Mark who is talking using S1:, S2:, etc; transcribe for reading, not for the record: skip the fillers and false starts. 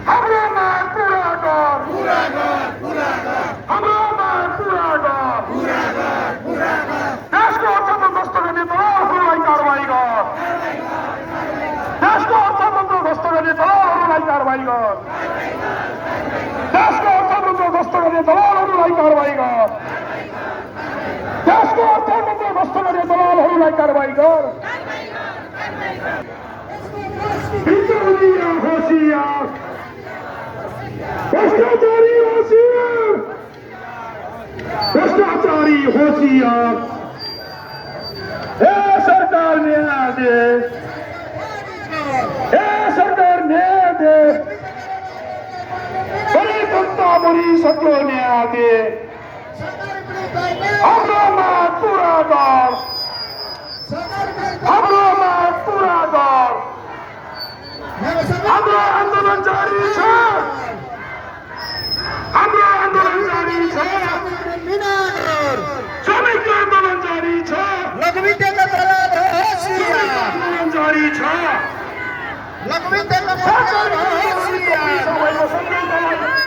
S1: हाम्रो माग पुरा गर हाम्रो माग पुरा गर देशको अर्थतन्त्र ध्वस्त गर्ने दलहरूलाई कारबाही गर देशको अर्थतन्त्र ध्वस्त गर्ने दलहरूलाई कारबाही गर देशको अर्थतन्त्र ध्वस्त गर्ने दलहरूलाई कारबाही गर देशको अर्थतन्त्र ध्वस्त गर्ने दलहरूलाई कारबाही गर होशियार भ्रष्टाचारी होशियार भ्रष्टाचारी होशियार हे सरकार न्याय दे हे सरकार न्याय दे बड़ी जनता बड़ी सबको न्याय दे हाम्रो माग पूरा गर हाम्रो माग पूरा गर हाम्रो आन्दोलन जारी छ हाम्रो आन्दोलन जारी छ श्रमिकको आन्दोलन जारी छ
S2: लघुवित्तका दलाल होशियार
S1: आन्दोलन जारी छ
S2: लघुवित्तका दलाल होशियार
S1: सबैको सङ्घर्ष